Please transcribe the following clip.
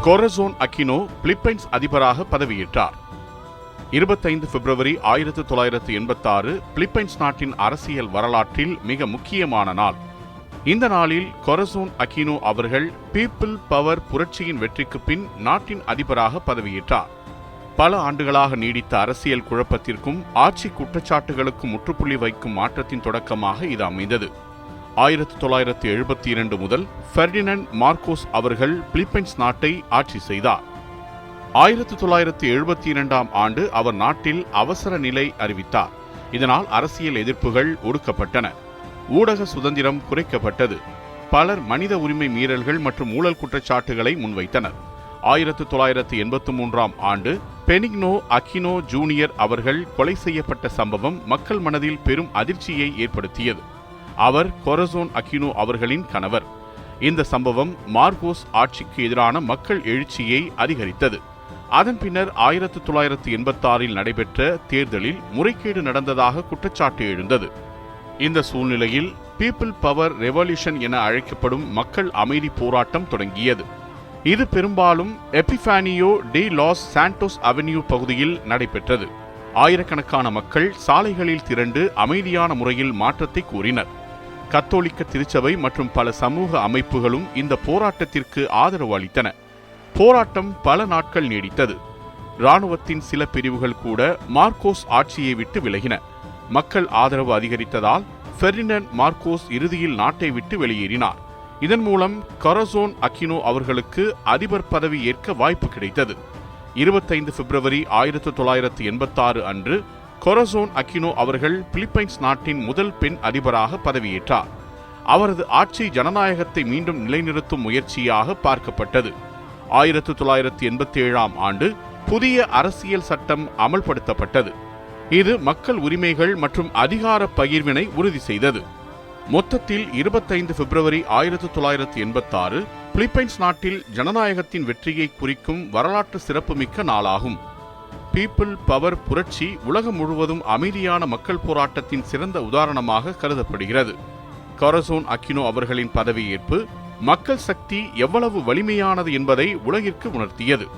கொரசோன் Aquino Philippines அதிபராக பதவியேற்றார். 25 பிப்ரவரி 1986 Philippines நாட்டின் அரசியல் வரலாற்றில் மிக முக்கியமான நாள். இந்த நாளில் கொரசோன் அக்கினோ அவர்கள் பீப்பிள் பவர் புரட்சியின் வெற்றிக்கு பின் நாட்டின் அதிபராக பதவியேற்றார். பல ஆண்டுகளாக நீடித்த அரசியல் குழப்பத்திற்கும் ஆட்சி குற்றச்சாட்டுகளுக்கும் முற்றுப்புள்ளி வைக்கும் மாற்றத்தின் தொடக்கமாக இது அமைந்தது. 1972 முதல் பெர்டினண்ட் மார்கோஸ் அவர்கள் பிலிப்பைன்ஸ் நாட்டை ஆட்சி செய்தார். 1972ஆம் ஆண்டு அவர் நாட்டில் அவசர நிலை அறிவித்தார். இதனால் அரசியல் எதிர்ப்புகள் ஒடுக்கப்பட்டன, ஊடக சுதந்திரம் குறைக்கப்பட்டது, பலர் மனித உரிமை மீறல்கள் மற்றும் ஊழல் குற்றச்சாட்டுகளை முன்வைத்தனர். 1983ஆம் ஆண்டு பெனிக்னோ அக்கினோ ஜூனியர் அவர்கள் கொலை செய்யப்பட்ட சம்பவம் மக்கள் மனதில் பெரும் அதிர்ச்சியை ஏற்படுத்தியது. அவர் கொரசோன் அக்கினோ அவர்களின் கணவர். இந்த சம்பவம் மார்கோஸ் ஆட்சிக்கு எதிரான மக்கள் எழுச்சியை அதிகரித்தது. அதன் பின்னர் 1986இல் நடைபெற்ற தேர்தலில் முறைகேடு நடந்ததாக குற்றச்சாட்டு எழுந்தது. இந்த சூழ்நிலையில் பீப்பிள் பவர் ரெவல்யூஷன் என அழைக்கப்படும் மக்கள் அமைதி போராட்டம் தொடங்கியது. இது பெரும்பாலும் எபிஃபானியோ டி லாஸ் சாண்டோஸ் அவென்யூ பகுதியில் நடைபெற்றது. ஆயிரக்கணக்கான மக்கள் சாலைகளில் திரண்டு அமைதியான முறையில் மாற்றத்தை கோரினர். கத்தோலிக்க திருச்சபை மற்றும் பல சமூக அமைப்புகளும் இந்த போராட்டத்திற்கு ஆதரவு அளித்தன. போராட்டம் பல நாட்கள் நீடித்தது. இராணுவத்தின் சில பிரிவுகள் கூட மார்கோஸ் ஆட்சியை விட்டு விலகின. மக்கள் ஆதரவு அதிகரித்ததால் பெர்டினண்ட் மார்கோஸ் இறுதியில் நாட்டை விட்டு வெளியேறினார். இதன் மூலம் கொரசோன் அக்கினோ அவர்களுக்கு அதிபர் பதவி ஏற்க வாய்ப்பு கிடைத்தது. 25 பிப்ரவரி 1986 அன்று கொரசோன் அக்கினோ அவர்கள் பிலிப்பைன்ஸ் நாட்டின் முதல் பெண் அதிபராக பதவியேற்றார். அவரது ஆட்சி ஜனநாயகத்தை மீண்டும் நிலைநிறுத்தும் முயற்சியாக பார்க்கப்பட்டது. 1987ஆம் ஆண்டு புதிய அரசியல் சட்டம் அமல்படுத்தப்பட்டது. இது மக்கள் உரிமைகள் மற்றும் அதிகார பகிர்வினை உறுதி செய்தது. மொத்தத்தில் 25 பிப்ரவரி 1986 பிலிப்பைன்ஸ் நாட்டில் ஜனநாயகத்தின் வெற்றியை குறிக்கும் வரலாற்று சிறப்புமிக்க நாளாகும். பீப்பிள் பவர் புரட்சி உலகம் முழுவதும் அமைதியான மக்கள் போராட்டத்தின் சிறந்த உதாரணமாக கருதப்படுகிறது. கொரசோன் அக்கினோ அவர்களின் பதவியேற்பு மக்கள் சக்தி எவ்வளவு வலிமையானது என்பதை உலகிற்கு உணர்த்தியது.